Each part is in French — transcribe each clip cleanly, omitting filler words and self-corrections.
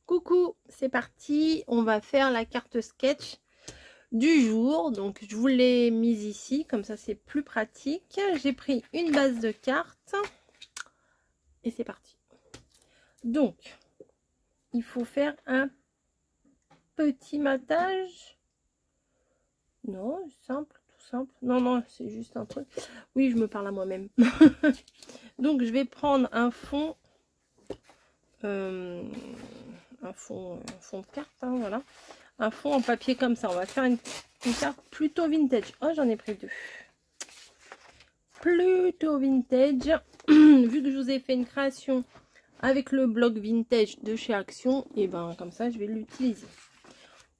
Coucou, c'est parti, on va faire la carte sketch du jour. Donc je vous l'ai mise ici, comme ça c'est plus pratique. J'ai pris une base de cartes et c'est parti. Donc il faut faire un petit matage. Non, simple, tout simple. Non, c'est juste un truc. Oui, je me parle à moi-même. Donc je vais prendre un fond. Un fond de carte, hein, voilà, un fond en papier comme ça. On va faire une carte plutôt vintage. Oh, j'en ai pris deux, plutôt vintage. Vu que je vous ai fait une création avec le bloc vintage de chez Action, et ben comme ça je vais l'utiliser.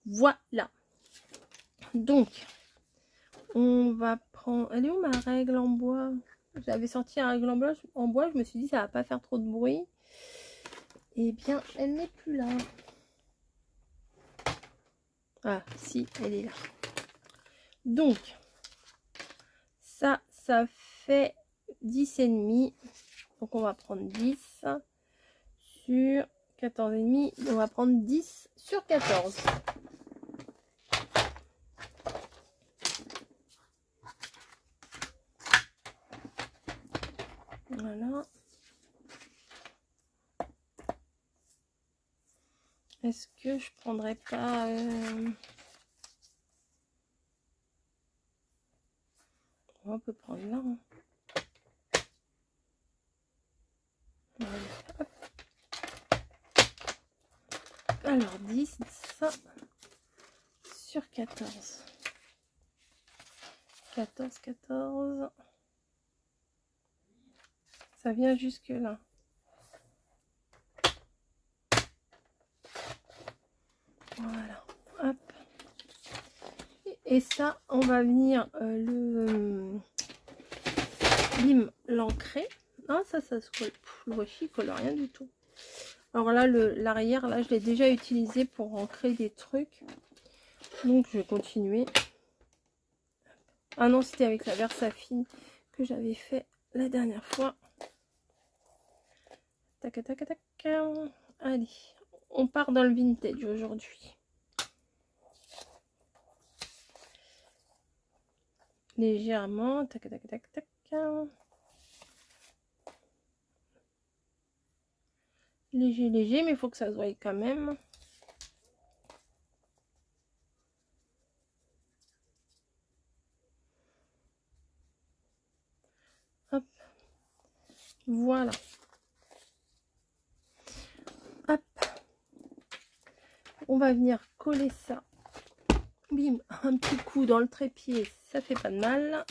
Voilà, donc on va prendre, elle est où ma règle en bois? J'avais sorti la règle en bois, je me suis dit ça va pas faire trop de bruit. Eh bien, elle n'est plus là. Ah, si, elle est là. Donc, ça fait 10,5. Donc, on va prendre 10 sur 14,5. On va prendre 10 sur 14. Voilà. Est-ce que je prendrais pas... On peut prendre là. Hein. Voilà. Hop. Alors, 10 sur 14. 14. Ça vient jusque là. Voilà. Hop. Et ça, on va venir l'ancrer. Ah, ça se colle. Le washi colle rien du tout. Alors là, l'arrière, là, je l'ai déjà utilisé pour ancrer des trucs. Donc, je vais continuer. Ah non, c'était avec la Versafine que j'avais fait la dernière fois. Tac, tac, tac. Allez, on part dans le vintage aujourd'hui. Légèrement. Tac, tac, tac, tac. Léger, mais il faut que ça se voie quand même. Hop. Voilà. Hop. On va venir coller ça. Bim, un petit coup dans le trépied, ça fait pas de mal.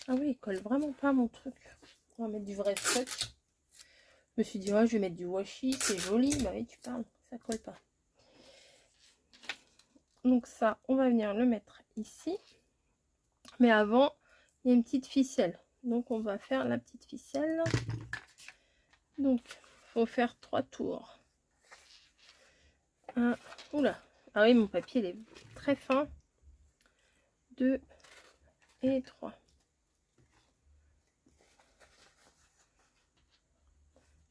Ah oui, il colle vraiment pas mon truc. On va mettre du vrai scotch. Je me suis dit, ouais, je vais mettre du washi, c'est joli. Bah oui, tu parles, ça colle pas. Donc ça, on va venir le mettre ici. Mais avant, il y a une petite ficelle. Donc on va faire la petite ficelle. Donc, il faut faire 3 tours. Oula. Ah oui, mon papier, il est très fin. 2 et 3.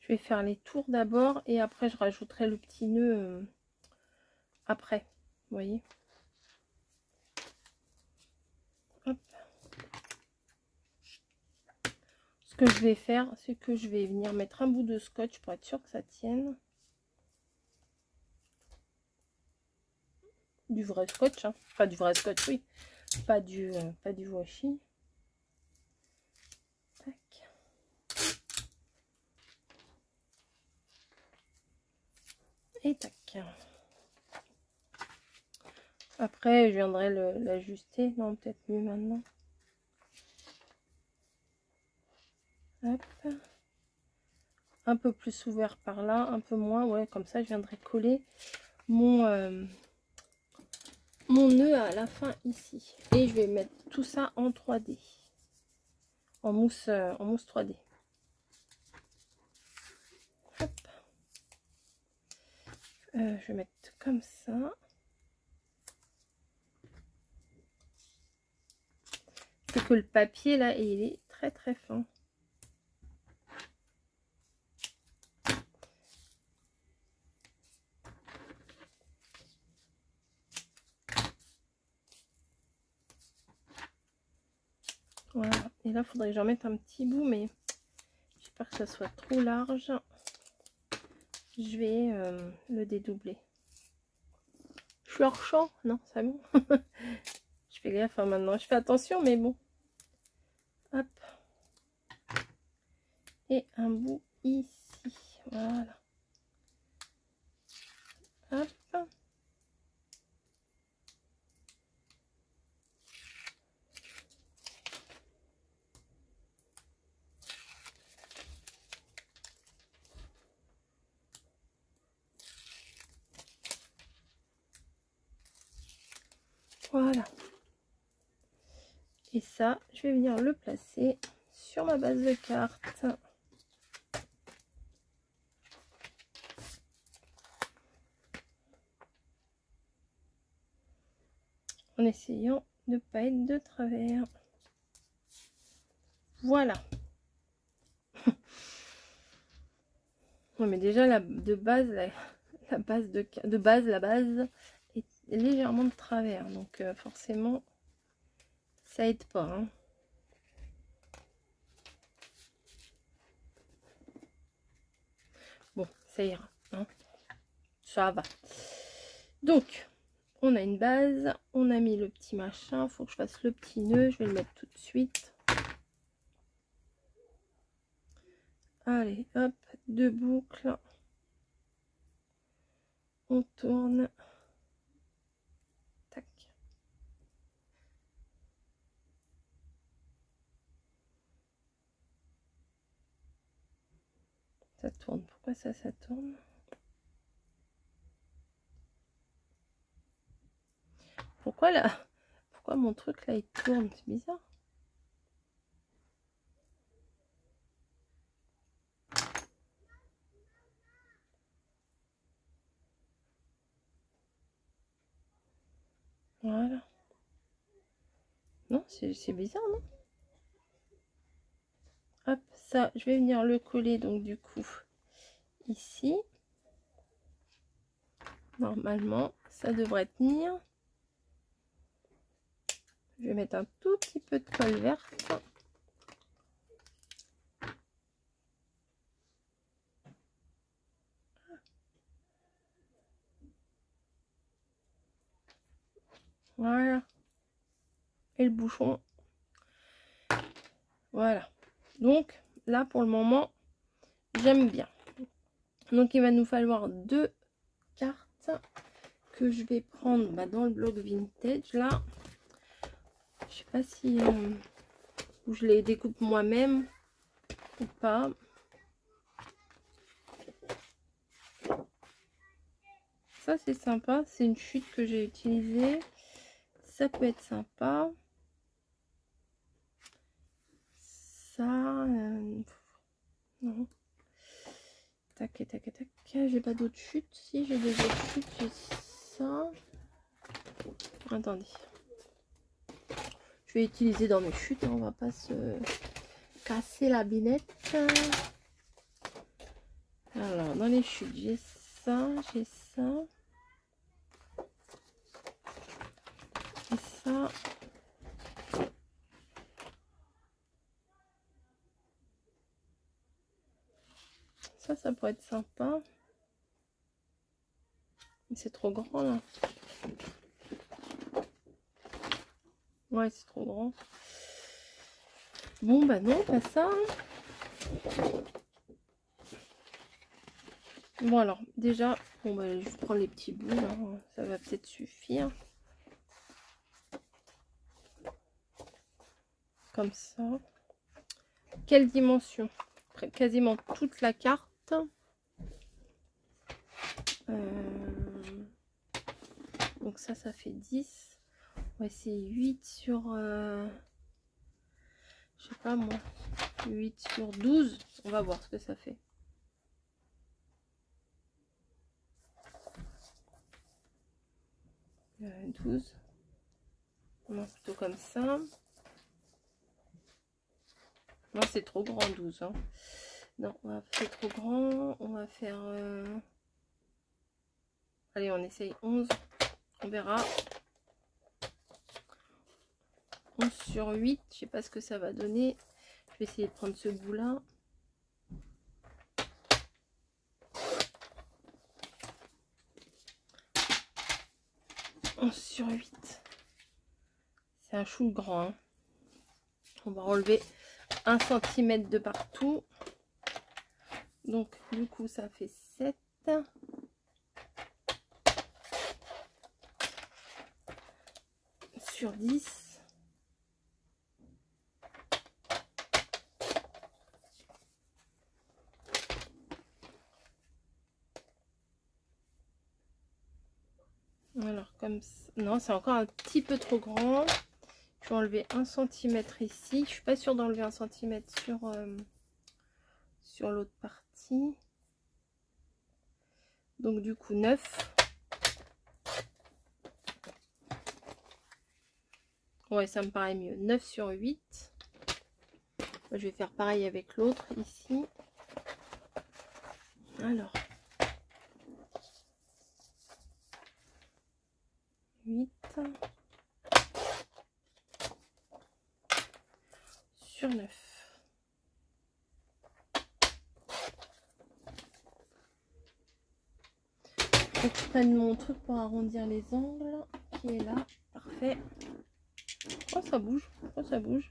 Je vais faire les tours d'abord et après je rajouterai le petit nœud après. Vous voyez. Hop. Ce que je vais faire, c'est que je vais venir mettre un bout de scotch pour être sûr que ça tienne. Du vrai scotch, hein. Pas du vrai scotch, oui. Pas du washi. Tac. Et tac. Après, je viendrai l'ajuster. Non, peut-être mieux maintenant. Hop. Un peu plus ouvert par là, un peu moins. Ouais, comme ça, je viendrai coller mon nœud à la fin ici. Et je vais mettre tout ça en 3D. En mousse 3D. Hop. Je vais mettre comme ça. C'est que le papier là, il est très très fin. Voilà. Et là, il faudrait que j'en mette un petit bout, mais j'ai peur que ça soit trop large. Je vais le dédoubler. Je suis hors champ? Non, c'est bon. Je fais gaffe hein, maintenant. Je fais attention, mais bon. Hop. Et un bout ici. Voilà. Hop. Voilà. Et ça, je vais venir le placer sur ma base de cartes. En essayant de ne pas être de travers. Voilà. Ouais, mais déjà la base est légèrement de travers, donc forcément ça aide pas hein. Bon, ça ira hein. Ça va. Donc on a une base, on a mis le petit machin, faut que je fasse le petit nœud, je vais le mettre tout de suite. Allez hop, 2 boucles, on tourne, tac. Ça tourne, pourquoi ça tourne? Pourquoi là? Pourquoi mon truc là il tourne? C'est bizarre. Voilà. Non, c'est bizarre, non? Hop, ça, je vais venir le coller, donc du coup, ici. Normalement, ça devrait tenir. Je vais mettre un tout petit peu de colle verte. Voilà. Et le bouchon. Voilà. Donc, là, pour le moment, j'aime bien. Donc, il va nous falloir 2 cartes que je vais prendre dans le bloc vintage, là. Je sais pas si où je les découpe moi-même ou pas. Ça, c'est sympa. C'est une chute que j'ai utilisée. Ça peut être sympa. Ça, non. Tac, tac, tac. J'ai pas d'autres chutes. Si, j'ai des autres chutes. J'ai ça. Attendez. Je vais utiliser dans mes chutes. Hein, on va pas se casser la binette. Alors, dans les chutes, j'ai ça. J'ai ça. Et ça. Ça pourrait être sympa. C'est trop grand là. Ouais, c'est trop grand. Bon, bah non, pas ça. Bon, alors, déjà, bon, bah, je prends les petits bouts. Là. Ça va peut-être suffire. Comme ça. Quelle dimension? Quasiment toute la carte. Donc ça fait 10. Ouais, c'est 8 sur... je sais pas moi. 8 sur 12. On va voir ce que ça fait. Euh, 12. Non, plutôt comme ça. Non, c'est trop grand, 12. Hein. Non, c'est trop grand. On va faire... Allez, on essaye 11. On verra. 11 sur 8. Je sais pas ce que ça va donner. Je vais essayer de prendre ce bout là. Sur 8. C'est un chou grand. Hein. On va enlever 1 cm de partout. Donc du coup ça fait 7. Sur 10. Alors comme ça. Non, c'est encore un petit peu trop grand. Je vais enlever 1 cm ici. Je suis pas sûre d'enlever 1 cm sur l'autre partie. Donc du coup 9. Ouais, ça me paraît mieux. 9 sur 8. Je vais faire pareil avec l'autre ici. Alors. 8. Sur 9. Faut que je prenne mon truc pour arrondir les angles qui est là. Parfait. Oh, ça bouge. Oh, ça bouge.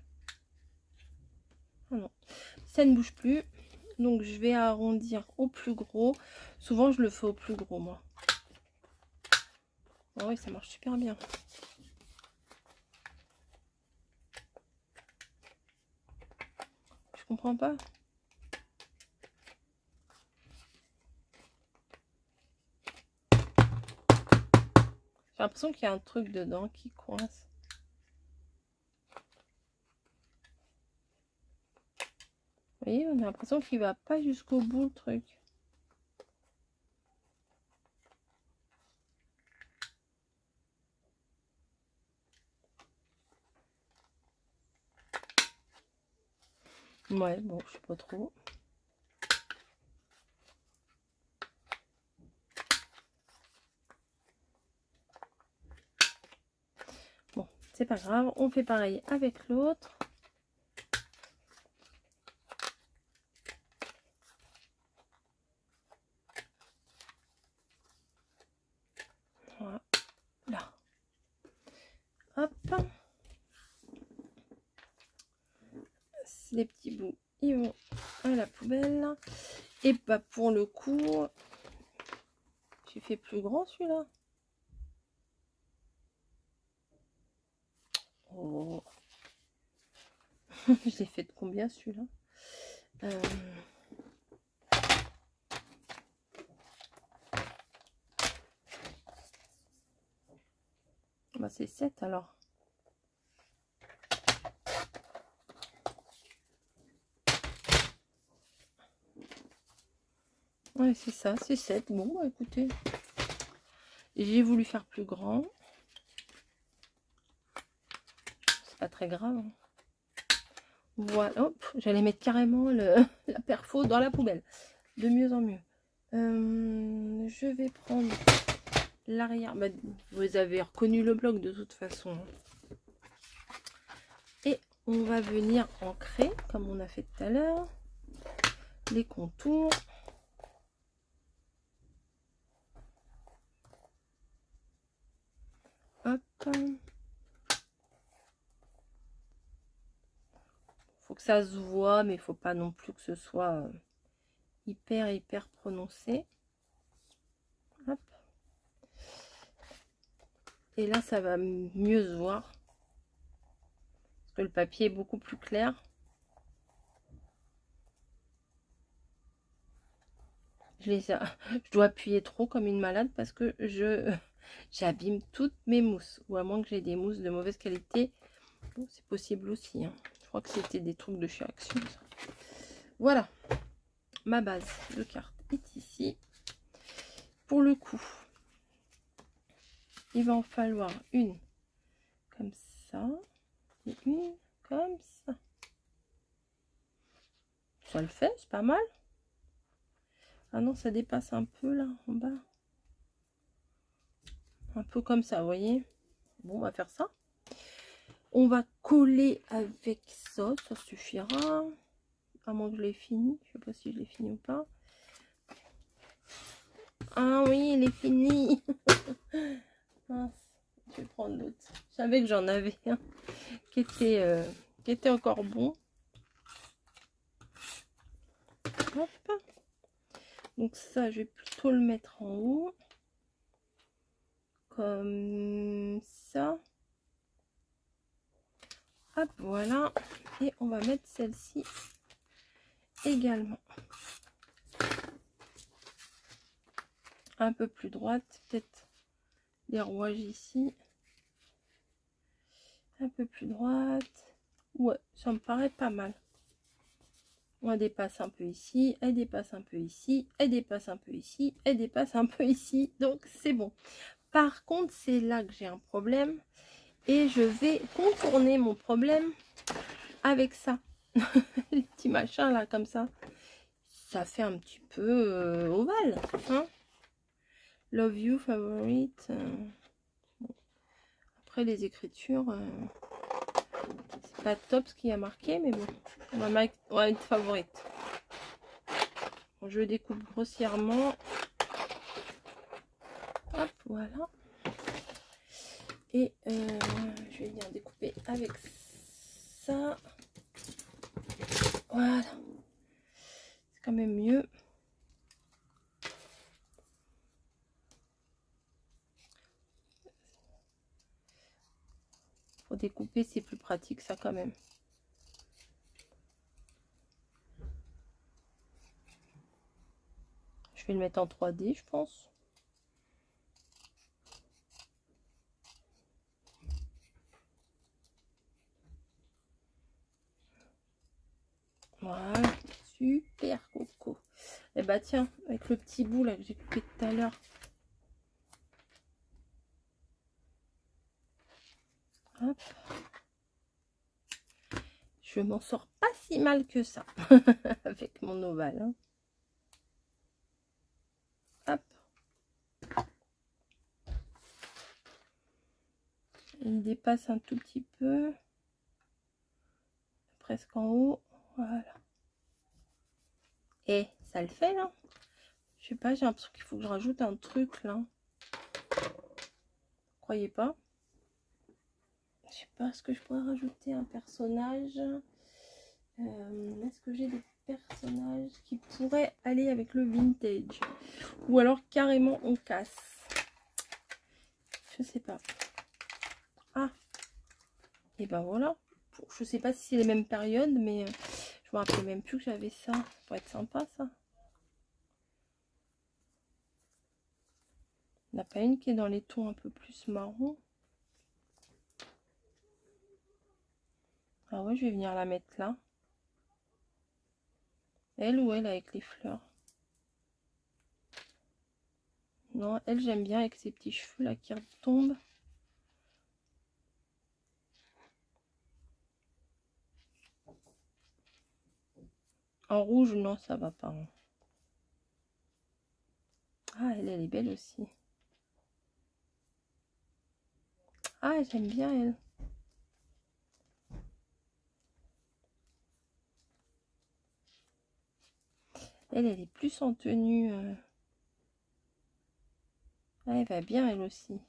Oh non, ça ne bouge plus. Donc je vais arrondir au plus gros. Souvent je le fais au plus gros moi. Oh oui, ça marche super bien. Je comprends pas. J'ai l'impression qu'il y a un truc dedans qui coince. Vous voyez, on a l'impression qu'il va pas jusqu'au bout le truc. Ouais, bon, je sais pas trop. Bon, c'est pas grave, on fait pareil avec l'autre. Voilà. Hop. Les petits bouts, ils vont à la poubelle. Et bah pour le coup, j'ai fait plus grand celui-là. Oh. Je l'ai fait de combien celui-là? Bah c'est 7 alors. Ouais, c'est ça, c'est 7. Bon, bah, écoutez, j'ai voulu faire plus grand. C'est pas très grave. Hein. Voilà, hop, j'allais mettre carrément la perfo dans la poubelle. De mieux en mieux. Je vais prendre l'arrière. Bah, vous avez reconnu le bloc de toute façon. Et on va venir ancrer, comme on a fait tout à l'heure, les contours. Hop. Faut que ça se voit, mais il faut pas non plus que ce soit hyper prononcé. Hop. Et là, ça va mieux se voir. Parce que le papier est beaucoup plus clair. Je dois appuyer trop comme une malade parce que j'abîme toutes mes mousses. Ou à moins que j'ai des mousses de mauvaise qualité. Bon, c'est possible aussi. Hein. Je crois que c'était des trucs de chez Action. Ça. Voilà. Ma base de carte est ici. Pour le coup, il va en falloir une comme ça. Et une comme ça. Ça le fait, c'est pas mal. Ah non, ça dépasse un peu là en bas. Un peu comme ça, vous voyez. Bon, on va faire ça. On va coller avec ça, ça suffira. À moins que je l'ai fini. Je sais pas si je l'ai fini ou pas. Ah oui, il est fini. Mince, je vais prendre l'autre. Je savais que j'en avais un qui était encore bon. Hop. Donc ça, je vais plutôt le mettre en haut. Comme ça. Hop, voilà. Et on va mettre celle-ci également. Un peu plus droite, peut-être les rouages ici. Un peu plus droite. Ouais, ça me paraît pas mal. On dépasse un peu ici, elle dépasse un peu ici, elle dépasse un peu ici, elle dépasse un peu ici. Donc c'est bon. Par contre, c'est là que j'ai un problème. Et je vais contourner mon problème avec ça. Les petits machins là, comme ça. Ça fait un petit peu ovale. Hein, Love you, favorite. Bon. Après, les écritures, c'est pas top ce qu'il y a marqué, mais bon. On va mettre favorite. Bon, je découpe grossièrement. Hop, voilà. Et je vais bien découper avec ça. Voilà. C'est quand même mieux. Pour découper, c'est plus pratique ça quand même. Je vais le mettre en 3D, je pense. Voilà, super coco. Et bah tiens, avec le petit bout là que j'ai coupé tout à l'heure. Hop. Je m'en sors pas si mal que ça avec mon ovale. Hein. Hop. Il dépasse un tout petit peu. Presque en haut. Voilà. Et ça le fait là. Je sais pas, j'ai l'impression qu'il faut que je rajoute un truc là. Vous croyez pas? Je sais pas, est-ce que je pourrais rajouter un personnage? Est-ce que j'ai des personnages qui pourraient aller avec le vintage? Ou alors carrément on casse? Je sais pas. Ah! Et ben voilà. Je sais pas si c'est les mêmes périodes, mais je me rappelais même plus que j'avais ça. Ça pourrait être sympa ça. Il n'y en a pas une qui est dans les tons un peu plus marron. Ah ouais, je vais venir la mettre là. Elle ou elle avec les fleurs? Non, elle j'aime bien avec ses petits cheveux là qui retombent. En rouge, non, ça va pas. Hein. Ah, elle est belle aussi. Ah, j'aime bien elle. Elle est plus en tenue. Ah, elle va bien elle aussi.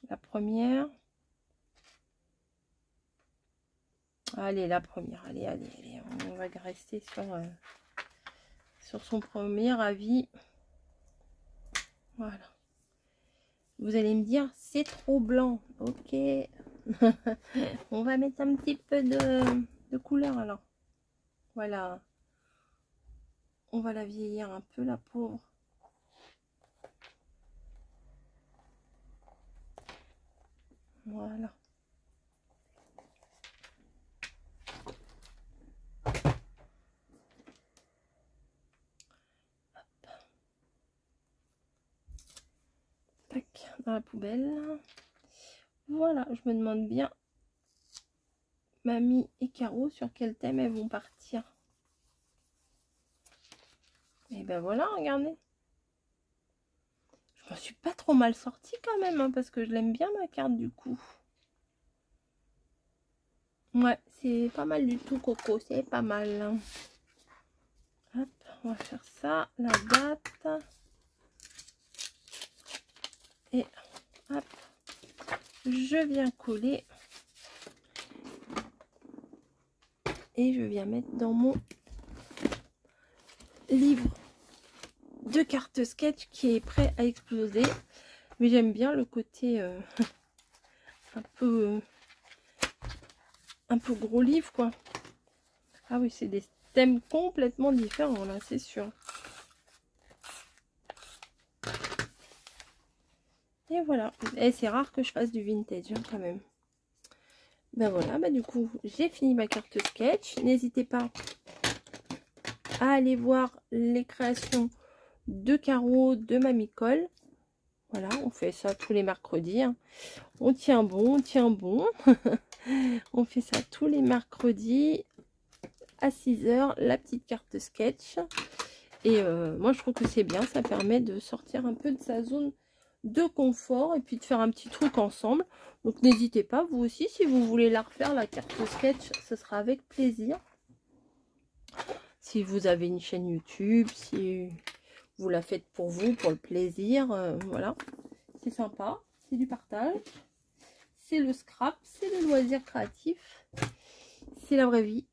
La première. Allez, la première. Allez, allez, allez. On va rester sur son premier avis. Voilà. Vous allez me dire, c'est trop blanc. Ok. On va mettre un petit peu de couleur alors. Voilà. On va la vieillir un peu, la pauvre. Voilà. Tac, dans la poubelle. Voilà, je me demande bien, Mamie et Caro, sur quel thème elles vont partir. Et ben voilà, regardez. Je m'en suis pas trop mal sortie quand même, hein, parce que je l'aime bien ma carte du coup. Ouais, c'est pas mal du tout, Coco. C'est pas mal. Hop, on va faire ça. La date. Et hop, je viens coller. Et je viens mettre dans mon livre de cartes sketch qui est prêt à exploser. Mais j'aime bien le côté un peu gros livre, quoi. Ah oui, c'est des thèmes complètement différents, là, c'est sûr. Et voilà. Et c'est rare que je fasse du vintage, hein, quand même. Ben voilà, ben du coup, j'ai fini ma carte sketch. N'hésitez pas à aller voir les créations de carreaux de Mamie Colle. Voilà, on fait ça tous les mercredis. Hein. On tient bon, on tient bon. On fait ça tous les mercredis à 6 h, la petite carte sketch. Et moi, je trouve que c'est bien. Ça permet de sortir un peu de sa zone de confort et puis de faire un petit truc ensemble. Donc, n'hésitez pas, vous aussi, si vous voulez la refaire, la carte sketch, ce sera avec plaisir. Si vous avez une chaîne YouTube, si vous la faites pour vous, pour le plaisir, voilà. C'est sympa, c'est du partage. C'est le scrap, c'est le loisir créatif. C'est la vraie vie.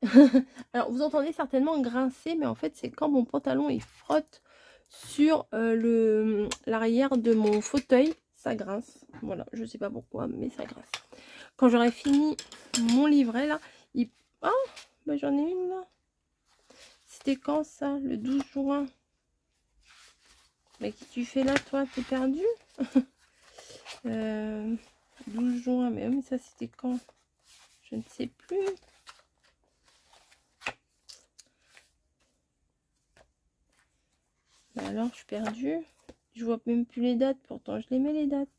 Alors, vous entendez certainement grincer, mais en fait, c'est quand mon pantalon, il frotte sur l'arrière de mon fauteuil. Ça grince. Voilà, je sais pas pourquoi, mais ça grince. Quand j'aurai fini mon livret, là, ah, bah, j'en ai une, là. C'était quand, ça? Le 12 juin. Mais qu'est-ce que tu fais là, toi? T'es perdu? 12 juin, mais ça, c'était quand? Je ne sais plus. Bah alors, je suis perdue. Je vois même plus les dates. Pourtant, je les mets, les dates.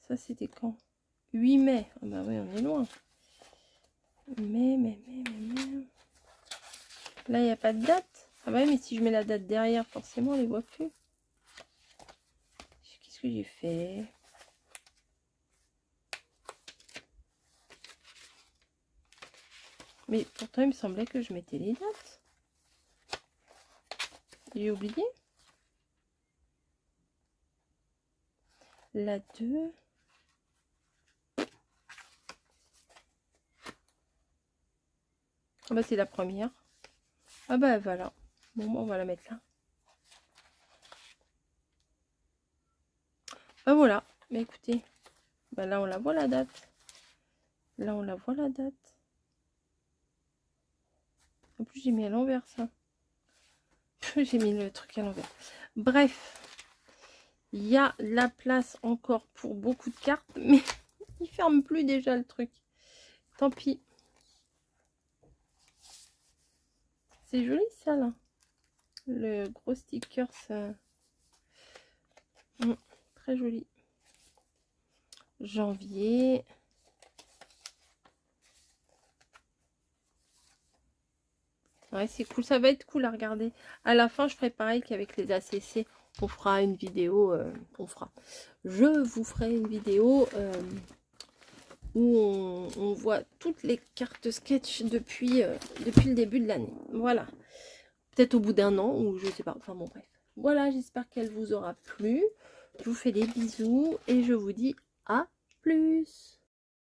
Ça, c'était quand? 8 mai. Ah bah oui, on est loin. Mais. Là, il n'y a pas de date. Ah bah oui, mais si je mets la date derrière, forcément, on les voit plus. Qu'est-ce que j'ai fait? Mais pourtant, il me semblait que je mettais les dates. J'ai oublié. La 2. Ah bah c'est la première. Ah bah voilà. Bon, on va la mettre là. Ah voilà. Mais écoutez. Bah là on la voit la date. Là on la voit la date. En plus j'ai mis à l'envers ça. J'ai mis le truc à l'envers. Bref. Il y a la place encore pour beaucoup de cartes. Mais il ferme plus déjà le truc. Tant pis. C'est joli ça là. Le gros sticker ça. Très joli. Janvier. Ouais, c'est cool. Ça va être cool à regarder. À la fin, je ferai pareil qu'avec les ACC. On fera une vidéo. Je vous ferai une vidéo où on voit toutes les cartes sketch depuis le début de l'année. Voilà. Peut-être au bout d'un an ou je sais pas. Enfin bon, bref. Voilà, j'espère qu'elle vous aura plu. Je vous fais des bisous et je vous dis à plus.